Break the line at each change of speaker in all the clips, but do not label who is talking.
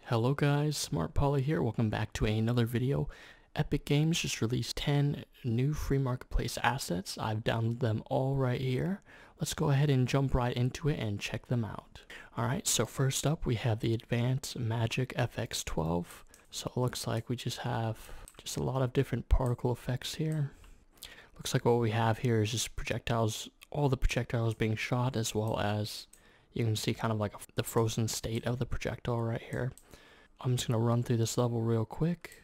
Hello guys, Smart Poly here. Welcome back to another video. Epic Games just released 10 new free marketplace assets. I've downloaded them all right here. Let's go ahead and jump right into it and check them out. Alright, so first up we have the Advanced Magic FX12. So it looks like we just have a lot of different particle effects here. Looks like what we have here is just projectiles, all the projectiles being shot, as well as you can see kind of like the frozen state of the projectile right here. I'm just going to run through this level real quick.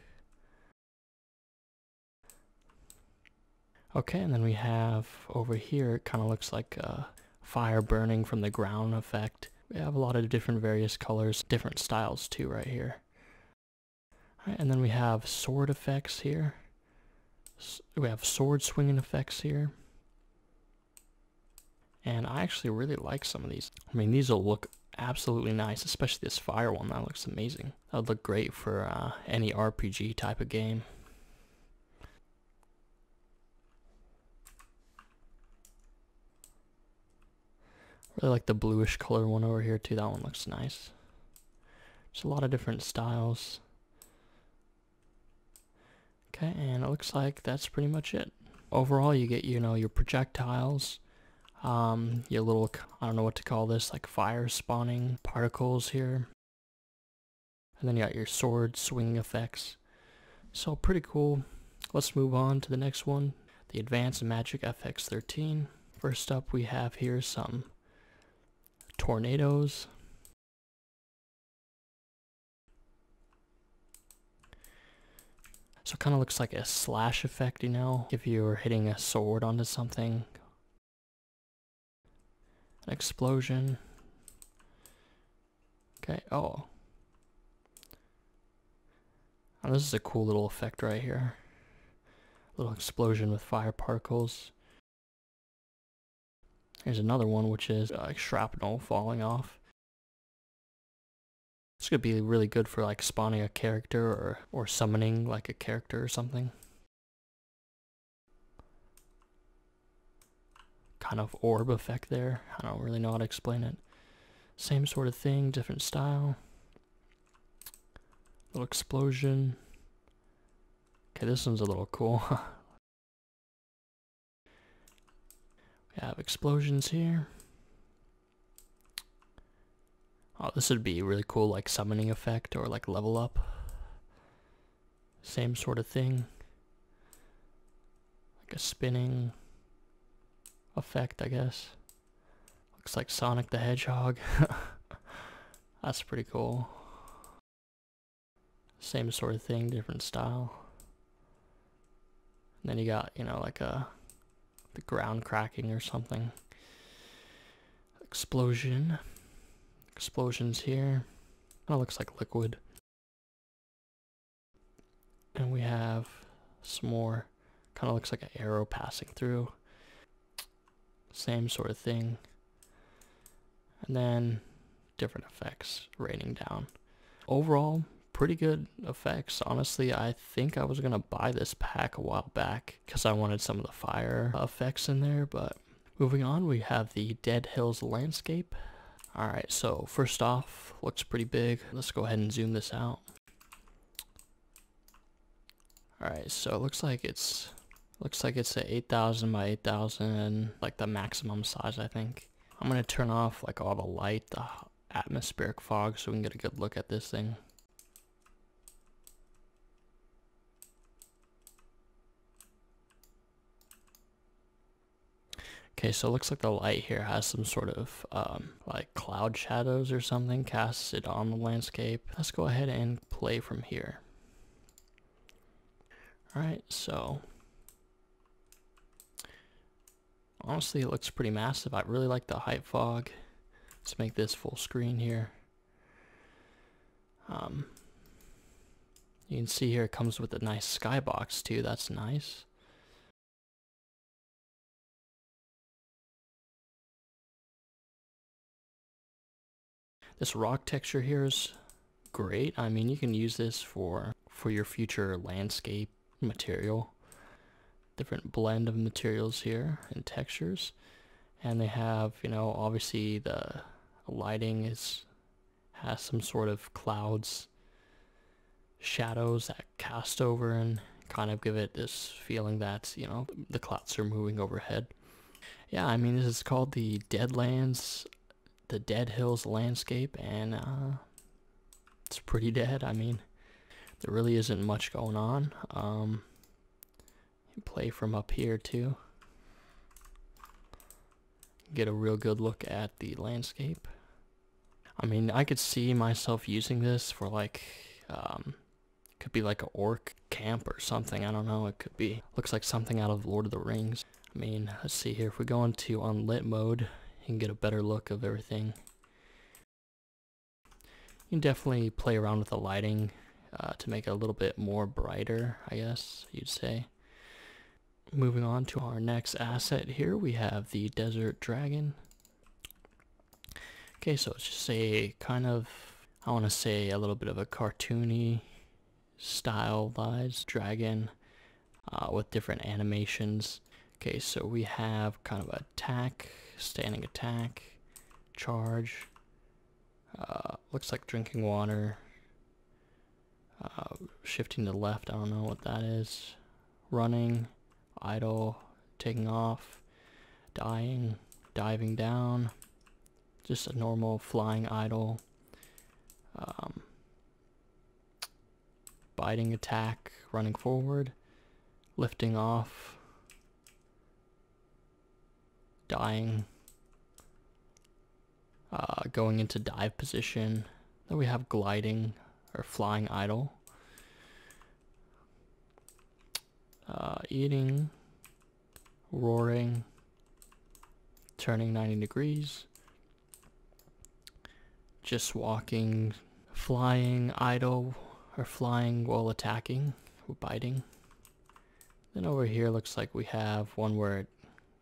Okay, and then we have over here, it kind of looks like fire burning from the ground effect. We have a lot of different various colors, different styles too right here. Alright, and then we have sword effects here. We have sword swinging effects here. And I actually really like some of these. I mean, these will look absolutely nice, especially this fire one. That looks amazing. That would look great for any RPG type of game. Really like the bluish color one over here too. That one looks nice. There's a lot of different styles. Okay, and it looks like that's pretty much it. Overall, you get, your projectiles. Your little, I don't know what to call this, like fire spawning particles here. And then you got your sword swinging effects. So pretty cool. Let's move on to the next one. The Advanced Magic FX13. First up we have here some tornadoes. So it kind of looks like a slash effect, if you were hitting a sword onto something. An explosion. Okay, oh, this is a cool little effect right here. Little explosion with fire particles. Here's another one, which is like shrapnel falling off. This could be really good for like spawning a character or summoning like a character or something. Kind of orb effect there. I don't really know how to explain it. Same sort of thing, different style. Little explosion. Okay, this one's a little cool. We have explosions here. Oh, this would be really cool, like summoning effect or like level up. Same sort of thing. Like a spinning effect, I guess. Looks like Sonic the Hedgehog. That's pretty cool. Same sort of thing, different style. And then you got, like the ground cracking or something. Explosion. Explosions here. Kind of looks like liquid. And we have some more. Kind of looks like an arrow passing through. Same sort of thing. And then different effects raining down. Overall, pretty good effects. Honestly, I think I was going to buy this pack a while back because I wanted some of the fire effects in there. But moving on, we have the Dead Hills landscape. Alright, so first off, looks pretty big. Let's go ahead and zoom this out. Alright, so it looks like it's a 8,000 by 8,000, like the maximum size, I think. I'm gonna turn off like all the light, the atmospheric fog, so we can get a good look at this thing. Okay, so it looks like the light here has some sort of like cloud shadows or something casted on the landscape. Let's go ahead and play from here. Alright, so honestly, it looks pretty massive. I really like the height fog. Let's make this full screen here. You can see here it comes with a nice skybox too. That's nice. This rock texture here is great. I mean, you can use this for your future landscape material. Different blend of materials here and textures. And they have, obviously the lighting has some sort of clouds, shadows that cast over and kind of give it this feeling that, you know, the clouds are moving overhead. Yeah, I mean, this is called the Deadlands, the Dead Hills landscape, and it's pretty dead. I mean, there really isn't much going on. You play from up here too. Get a real good look at the landscape. I mean, I could see myself using this for like, could be like an orc camp or something. I don't know. It could be, looks like something out of Lord of the Rings. I mean, let's see here. If we go into unlit mode, you can get a better look of everything. You can definitely play around with the lighting to make it a little bit more brighter, I guess you'd say. Moving on to our next asset here, we have the Desert Dragon. Okay, so it's just a kind of, I want to say a little bit of a cartoony stylized dragon with different animations. Okay, so we have kind of attack, standing attack, charge, looks like drinking water, shifting to the left, I don't know what that is, running, idle, taking off, dying, diving down, just a normal flying idle, biting attack, running forward, lifting off, dying, going into dive position. Then we have gliding or flying idle, eating, roaring, turning 90 degrees, just walking, flying idle, or flying while attacking, biting. Then over here looks like we have one where it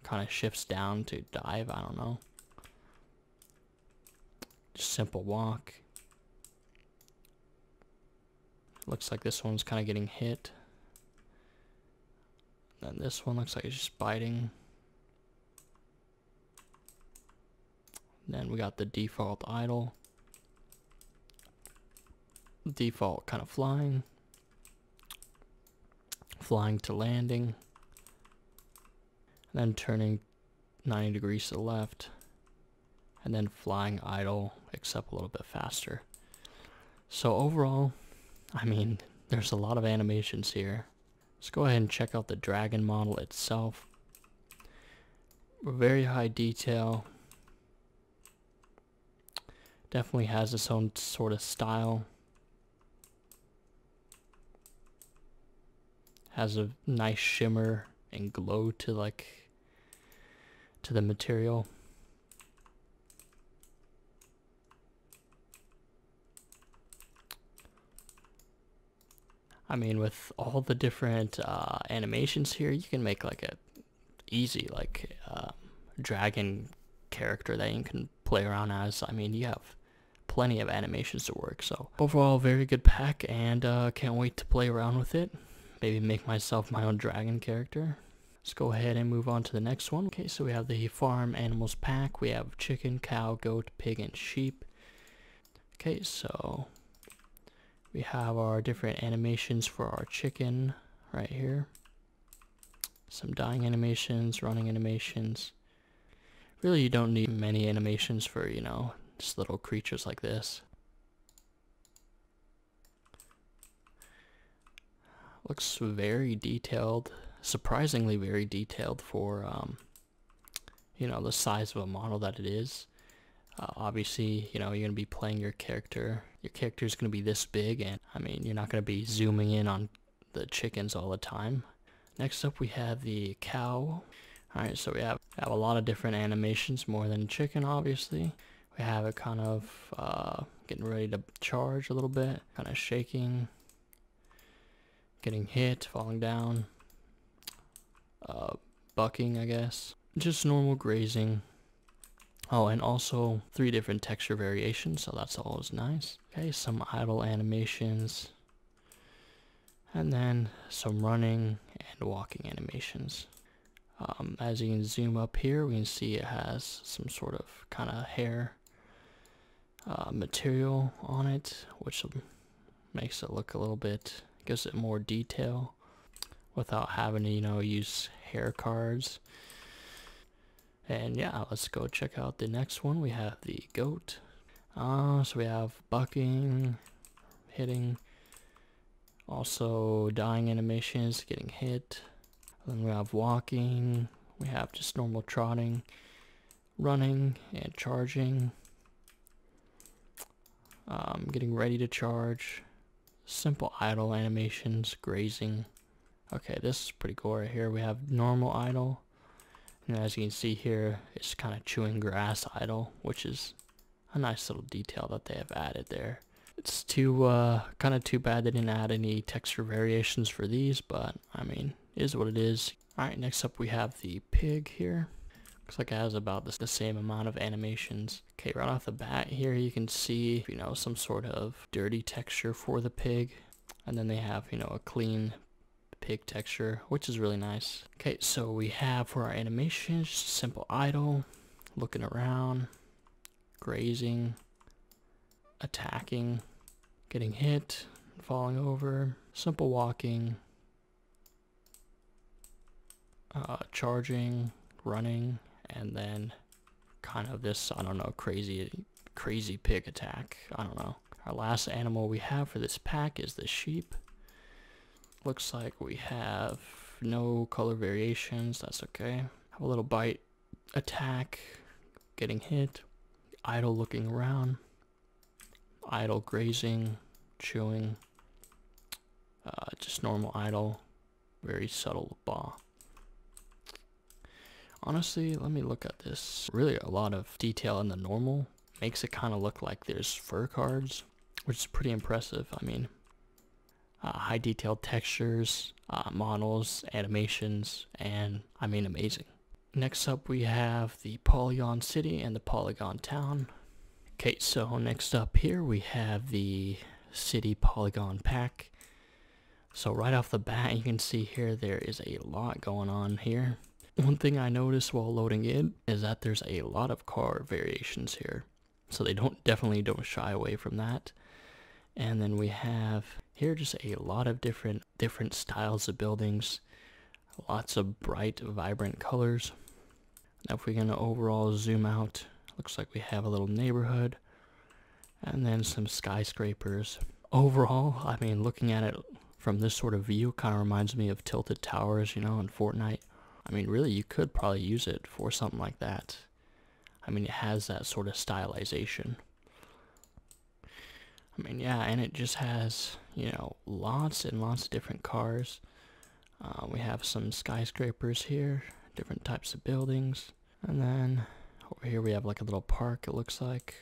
kind of shifts down to dive, I don't know. Just simple walk. Looks like this one's kind of getting hit. Then this one looks like it's just biting. Then we got the default idle. Default kind of flying. Flying to landing. And then turning 90 degrees to the left. And then flying idle, except a little bit faster. So overall, I mean, there's a lot of animations here. Let's go ahead and check out the dragon model itself. Very high detail. Definitely has its own sort of style. Has a nice shimmer and glow to the material. I mean, with all the different animations here, you can make like a easy dragon character that you can play around as. I mean, you have plenty of animations to work. So overall, very good pack, and can't wait to play around with it. Maybe make myself my own dragon character. Let's go ahead and move on to the next one. Okay, so we have the farm animals pack. We have chicken, cow, goat, pig, and sheep. Okay, so we have our different animations for our chicken right here. Some dying animations, running animations. Really, you don't need many animations for, you know, just little creatures like this. Looks very detailed, surprisingly very detailed for, you know, the size of a model that it is. Obviously, you know, you're going to be playing your character. Your character is going to be this big, and I mean, you're not going to be zooming in on the chickens all the time. Next up, we have the cow. Alright, so we have a lot of different animations, more than chicken, obviously. We have it kind of getting ready to charge a little bit, kind of shaking, getting hit, falling down, bucking, I guess. Just normal grazing. Oh, and also 3 different texture variations, so that's always nice. Okay, some idle animations. And then some running and walking animations. As you can zoom up here, we can see it has some sort of kind of hair material on it, which makes it look a little bit, gives it more detail without having to, use hair cards. And yeah, let's go check out the next one. We have the goat. So we have bucking, hitting, also dying animations, getting hit. Then we have walking, we have just normal trotting, running, and charging. Getting ready to charge, simple idle animations, grazing. Okay, this is pretty cool right here. We have normal idle, and as you can see here, it's kind of chewing grass idle, which is a nice little detail that they have added there. It's kind of too bad they didn't add any texture variations for these, but I mean, it is what it is. Alright, next up we have the pig here. Looks like it has about the same amount of animations. Okay, right off the bat here you can see, some sort of dirty texture for the pig. And then they have, a clean pig texture, which is really nice. Okay, so we have for our animations, just simple idle, looking around, grazing, attacking, getting hit, falling over, simple walking, charging, running, and then kind of this, I don't know, crazy pig attack. I don't know. Our last animal we have for this pack is the sheep. Looks like we have no color variations. That's okay. Have a little bite, attack, getting hit, idle looking around, idle grazing, chewing, just normal idle, very subtle baw. Honestly, let me look at this. Really a lot of detail in the normal. Makes it kind of look like there's fur cards, which is pretty impressive. I mean, high detailed textures, models, animations, and I mean amazing. Next up we have the Polygon City and the Polygon Town. Okay, so next up here we have the City Polygon Pack. So right off the bat you can see here there is a lot going on here. One thing I noticed while loading in is that there's a lot of car variations here. So they definitely don't shy away from that. And then we have here just a lot of different styles of buildings. Lots of bright, vibrant colors. Now if we're going to overall zoom out, looks like we have a little neighborhood. And then some skyscrapers. Overall, I mean, looking at it from this sort of view kind of reminds me of Tilted Towers, in Fortnite. I mean, really, you could probably use it for something like that. I mean, it has that sort of stylization. I mean, yeah, and it just has, lots and lots of different cars. We have some skyscrapers here, different types of buildings. And then over here we have like a little park, it looks like.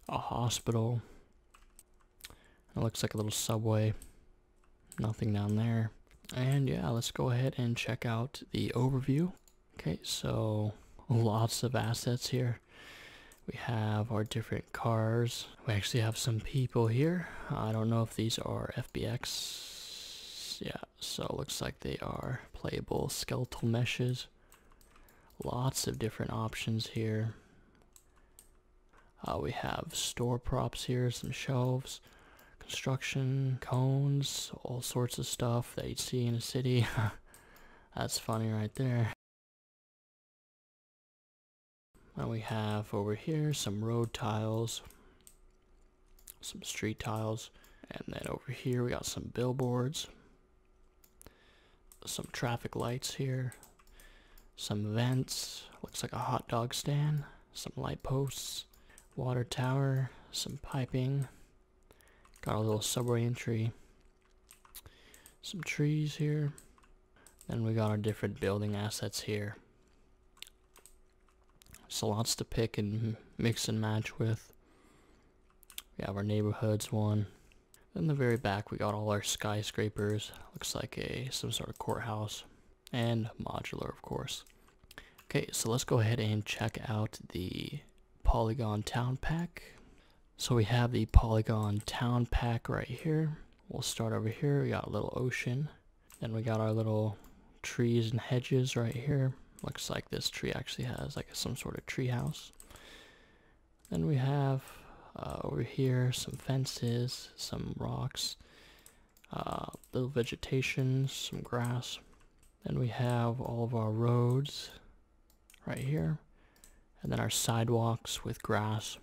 A hospital. It looks like a little subway. Nothing down there. And yeah, let's go ahead and check out the overview. Okay, so lots of assets here. We have our different cars. We actually have some people here. I don't know if these are FBX. Yeah, so it looks like they are playable skeletal meshes. Lots of different options here. We have store props here, some shelves. Construction, cones, all sorts of stuff that you'd see in a city. That's funny right there. And we have over here some road tiles, some street tiles, and then over here we got some billboards, some traffic lights here, some vents, looks like a hot dog stand, some light posts, water tower, some piping. Got a little subway entry, some trees here, then we got our different building assets here. So lots to pick and mix and match with. We have our neighborhoods one. Then the very back we got all our skyscrapers, looks like some sort of courthouse, and modular of course. Okay, so let's go ahead and check out the Polygon Town Pack. So we have the Polygon Town Pack right here. We'll start over here. We got a little ocean. Then we got our little trees and hedges right here. Looks like this tree actually has like some sort of tree house. Then we have over here some fences, some rocks, little vegetation, some grass. Then we have all of our roads right here. And then our sidewalks with grass.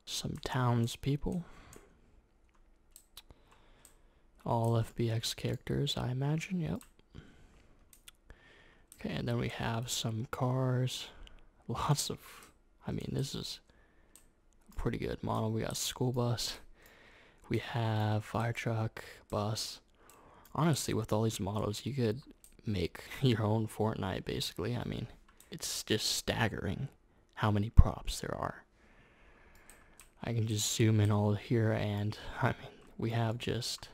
Some townspeople. All FBX characters, I imagine, yep. Okay, and then we have some cars. Lots of, I mean, this is a pretty good model. We got a school bus. We have fire truck, bus. Honestly, with all these models, you could make your own Fortnite, basically. I mean, it's just staggering how many props there are. I can just zoom in all here, and I mean, we have just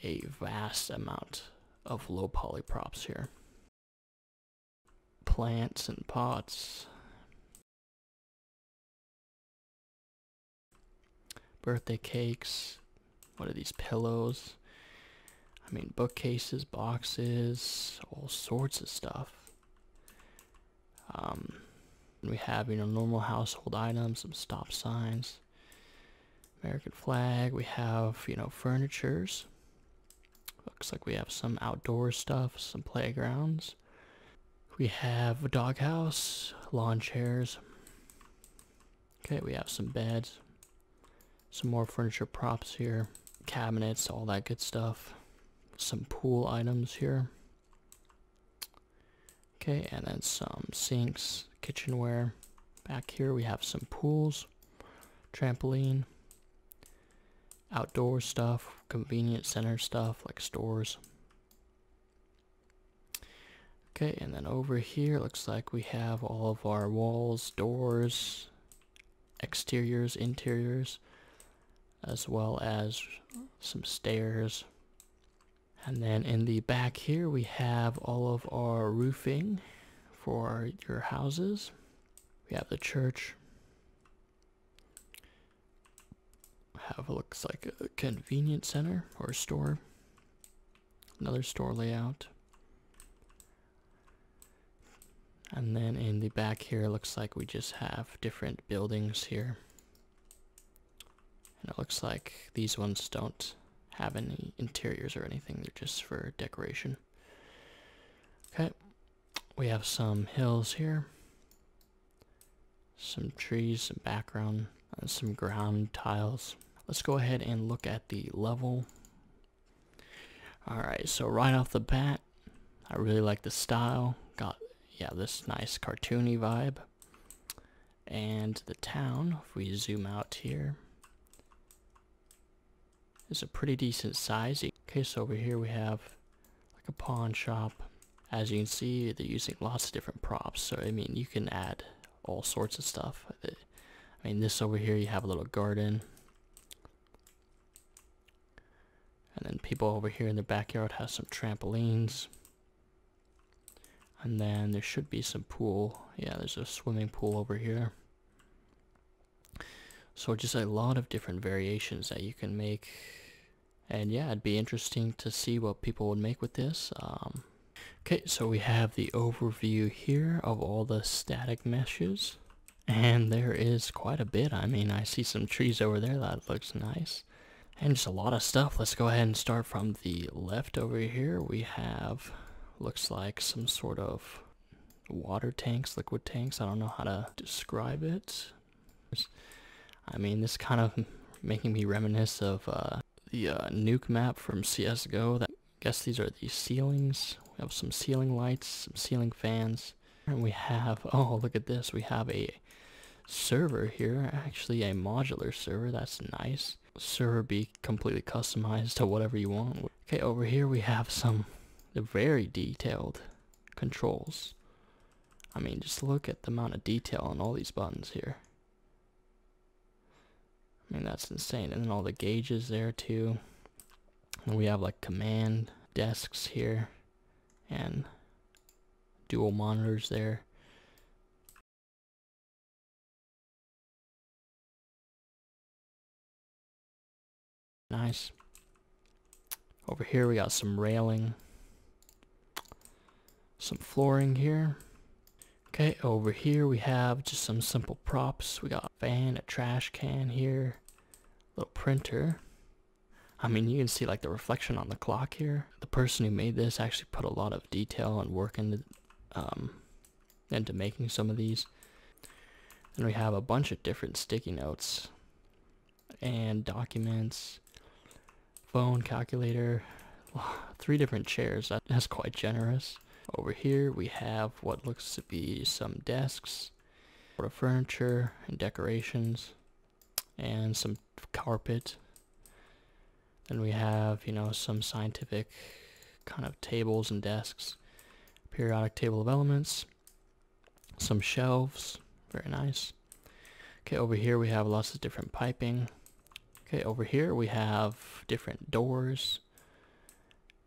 a vast amount of low poly props here. Plants and pots. Birthday cakes. What are these pillows? I mean, bookcases, boxes, all sorts of stuff. We have, normal household items, some stop signs, American flag. We have, furnitures. Looks like we have some outdoor stuff, some playgrounds. We have a doghouse, lawn chairs. Okay, we have some beds, some more furniture props here, cabinets, all that good stuff. Some pool items here. Okay, and then some sinks, kitchenware. Back here we have some pools, trampoline, outdoor stuff, convenience center stuff like stores. Okay, and then over here looks like we have all of our walls, doors, exteriors, interiors, as well as some stairs. And then in the back here we have all of our roofing for your houses. We have the church. Have looks like a convenience center or a store. Another store layout. And then in the back here looks like we just have different buildings here. And it looks like these ones don't have any interiors or anything, they're just for decoration. Okay, we have some hills here, some trees, some background, and some ground tiles. Let's go ahead and look at the level. Alright, so right off the bat, I really like the style. Got, this nice cartoony vibe. And the town, if we zoom out here, is a pretty decent size. Okay, so over here we have like a pawn shop. As you can see, they're using lots of different props. So, I mean, you can add all sorts of stuff. I mean, this over here, you have a little garden. And then people over here in the backyard have some trampolines. And then there should be some pool. Yeah, there's a swimming pool over here. So just a lot of different variations that you can make. And yeah, it'd be interesting to see what people would make with this. Okay, so we have the overview here of all the static meshes. And there is quite a bit. I mean, I see some trees over there. That looks nice. And just a lot of stuff. Let's go ahead and start from the left over here. We have, looks like some sort of water tanks, liquid tanks. I don't know how to describe it. I mean, this kind of making me reminisce of the nuke map from CSGO. I guess these are the ceilings. We have some ceiling lights, some ceiling fans. And we have, oh, look at this. We have a server here, actually a modular server. That's nice. Server be completely customized to whatever you want. Okay, over here we have some very detailed controls. I mean, just look at the amount of detail on all these buttons here. I mean, that's insane. And then all the gauges there too. And we have like command desks here and dual monitors there. Nice. Over here we got some railing, some flooring here. Okay, over here we have just some simple props. We got a fan, a trash can here, little printer. I mean, you can see like the reflection on the clock here. The person who made this actually put a lot of detail and work into making some of these. And we have a bunch of different sticky notes and documents, phone, calculator, 3 different chairs. That's quite generous. Over here we have what looks to be some desks, sort of furniture and decorations, and some carpet. Then we have, you know, some scientific kind of tables and desks, periodic table of elements, some shelves, very nice. Okay, over here we have lots of different piping. Okay, over here we have different doors,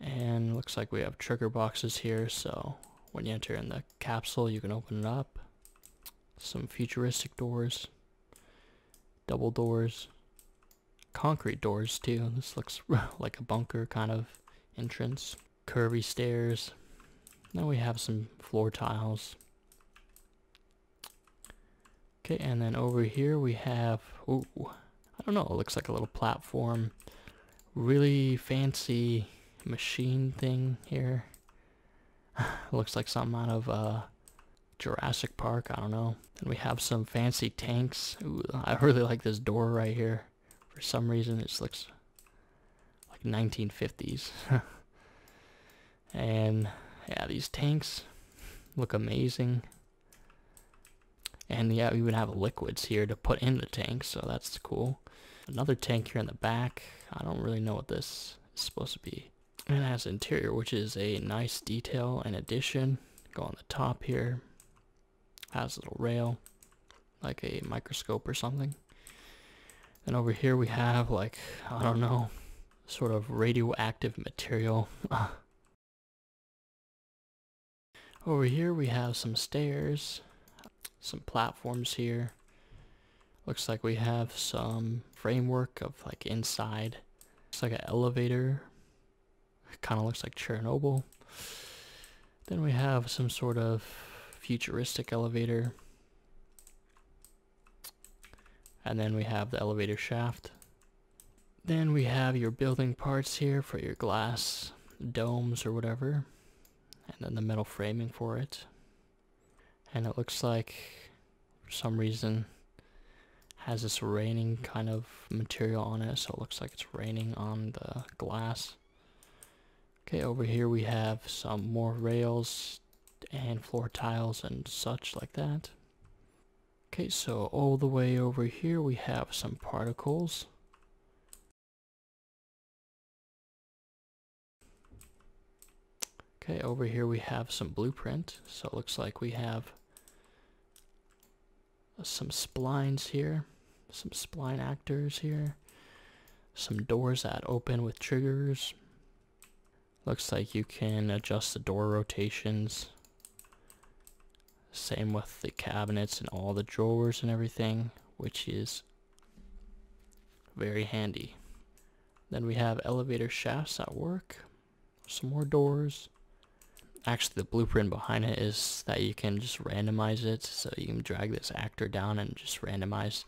and looks like we have trigger boxes here, so when you enter in the capsule you can open it up. Some futuristic doors, double doors, concrete doors too. This looks like a bunker kind of entrance. Curvy stairs. Then we have some floor tiles. Okay, and then over here we have, ooh, I don't know, it looks like a little platform. Really fancy machine thing here. Looks like something out of Jurassic Park, I don't know. Then we have some fancy tanks. Ooh, I really like this door right here. For some reason it looks like 1950s. And yeah, these tanks look amazing. And yeah, we even have liquids here to put in the tank, so that's cool. Another tank here in the back. I don't really know what this is supposed to be. And it has interior, which is a nice detail and addition. Go on the top here. Has a little rail, like a microscope or something. And over here we have, like, I don't know, sort of radioactive material. Over here we have some stairs, some platforms here. Looks like we have some framework of like inside. Looks like an elevator. Kind of looks like Chernobyl. Then we have some sort of futuristic elevator. And then we have the elevator shaft. Then we have your building parts here for your glass domes or whatever. And then the metal framing for it. And it looks like, for some reason, has this raining kind of material on it, so it looks like it's raining on the glass. Okay, over here we have some more rails and floor tiles and such like that. Okay, so all the way over here we have some particles. Okay, over here we have some blueprint, so it looks like we have some splines here, some spline actors here, some doors that open with triggers. Looks like you can adjust the door rotations. Same with the cabinets and all the drawers and everything, which is very handy. Then we have elevator shafts at work, some more doors. Actually, the blueprint behind it is that you can just randomize it, so you can drag this actor down and just randomize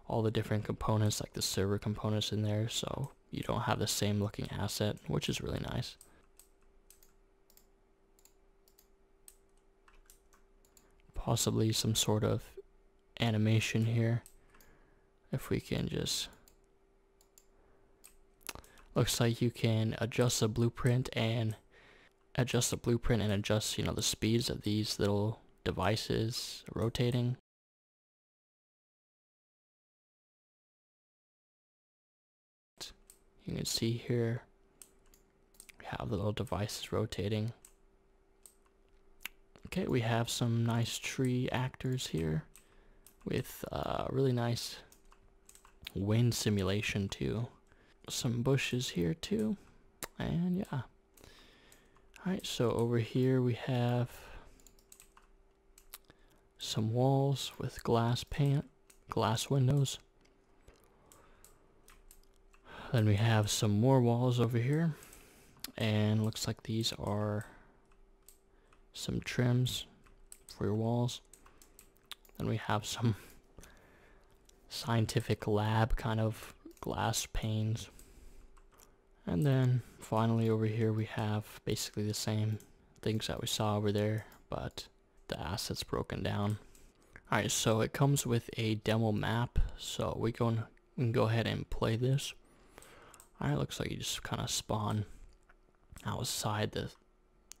all the different components, like the server components in there, so you don't have the same looking asset, which is really nice. Possibly some sort of animation here, if we can just, looks like you can adjust the blueprint and adjust, you know, the speeds of these little devices rotating. You can see here we have the little devices rotating. Okay, we have some nice tree actors here with really nice wind simulation too. Some bushes here too, and yeah. Alright, so over here we have some walls with glass windows. Then we have some more walls over here, and looks like these are some trims for your walls. Then we have some scientific lab kind of glass panes. And then finally over here we have basically the same things that we saw over there, but the assets broken down. Alright, so it comes with a demo map, so we can go ahead and play this. Alright, looks like you just kind of spawn outside the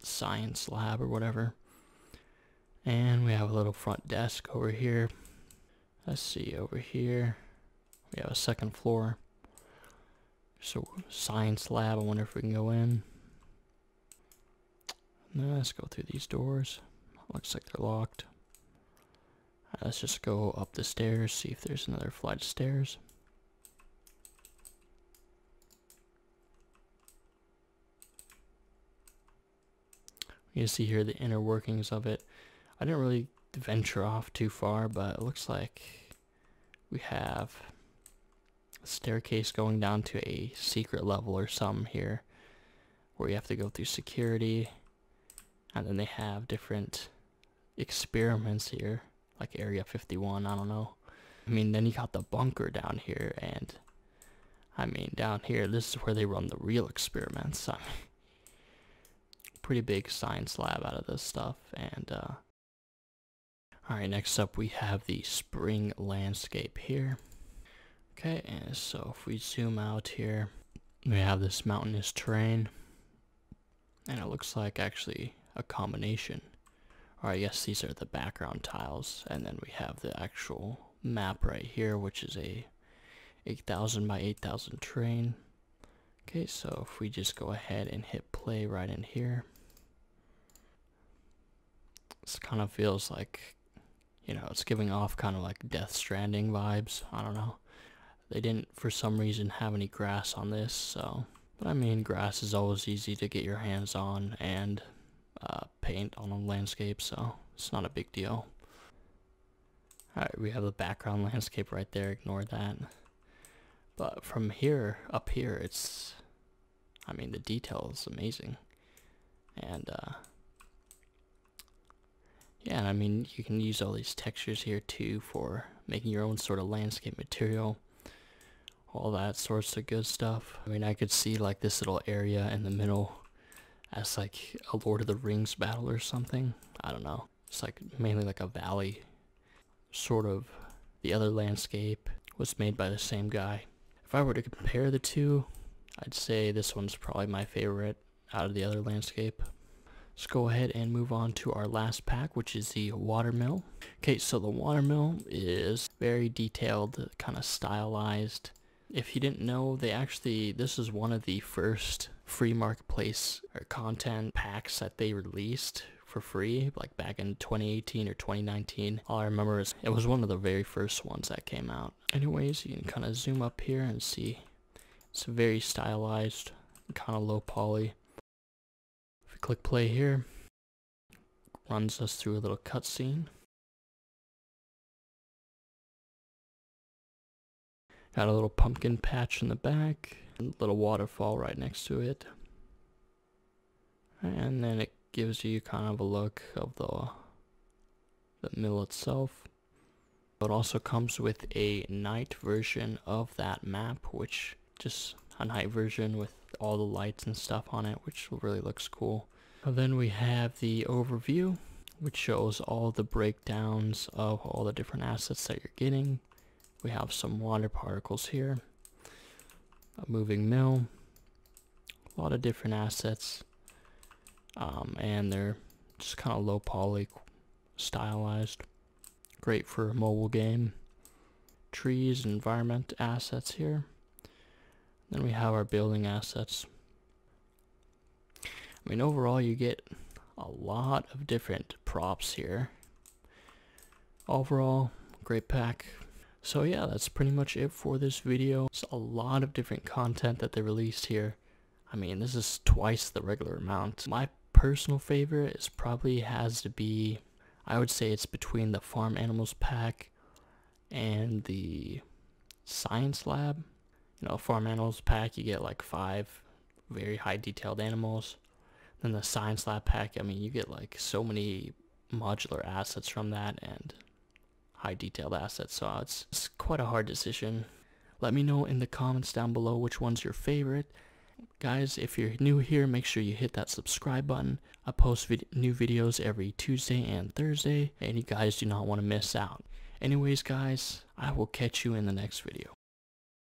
science lab or whatever. And we have a little front desk over here. Let's see, over here we have a second floor. So science lab, I wonder if we can go in. No, let's go through these doors. Looks like they're locked. Let's just go up the stairs, see if there's another flight of stairs. You can see here the inner workings of it. I didn't really venture off too far, but it looks like we have a staircase going down to a secret level or something here, where you have to go through security, and then they have different experiments here, like Area 51, I don't know. I mean, then you got the bunker down here, and I mean, down here, this is where they run the real experiments. I mean, pretty big science lab out of this stuff. And alright, next up we have the spring landscape here. Okay, and so if we zoom out here, we have this mountainous terrain, and it looks like actually a combination, or I guess these are the background tiles, and then we have the actual map right here, which is a 8,000 by 8,000 terrain. Okay, so if we just go ahead and hit play right in here, this kind of feels like, you know, it's giving off kind of like Death Stranding vibes. I don't know. They didn't, for some reason, have any grass on this, so. But I mean, grass is always easy to get your hands on and paint on a landscape, so it's not a big deal. Alright, we have the background landscape right there, ignore that. But from here, up here, it's, I mean, the detail is amazing. And, yeah, and I mean, you can use all these textures here too for making your own sort of landscape material. All that sorts of good stuff. I mean, I could see like this little area in the middle as like a Lord of the Rings battle or something. I don't know. It's like mainly like a valley. Sort of. The other landscape was made by the same guy. If I were to compare the two, I'd say this one's probably my favorite out of the other landscape. Let's go ahead and move on to our last pack, which is the watermill. Okay, so the watermill is very detailed, kind of stylized. If you didn't know, this is one of the first free marketplace or content packs that they released for free, like back in 2018 or 2019. All I remember is it was one of the very first ones that came out. Anyways, you can kind of zoom up here and see it's very stylized, kind of low poly. If we click play here, runs us through a little cutscene. Got a little pumpkin patch in the back, a little waterfall right next to it. And then it gives you kind of a look of the mill itself. It also comes with a night version of that map, which just a night version with all the lights and stuff on it, which really looks cool. And then we have the overview, which shows all the breakdowns of all the different assets that you're getting. We have some water particles here, a moving mill, a lot of different assets, and they're just kind of low poly, stylized, great for a mobile game. Trees, environment assets here. Then we have our building assets. I mean, overall you get a lot of different props here. Overall, great pack. So yeah, that's pretty much it for this video. It's a lot of different content that they released here. I mean, this is twice the regular amount. My personal favorite is probably has to be, I would say it's between the farm animals pack and the science lab. You know, farm animals pack, you get like 5 very high detailed animals. Then the science lab pack, I mean, you get like so many modular assets from that and high detailed assets, so it's quite a hard decision. Let me know in the comments down below which one's your favorite. Guys, if you're new here, make sure you hit that subscribe button. I post new videos every Tuesday and Thursday, and you guys do not want to miss out. Anyways guys, I will catch you in the next video.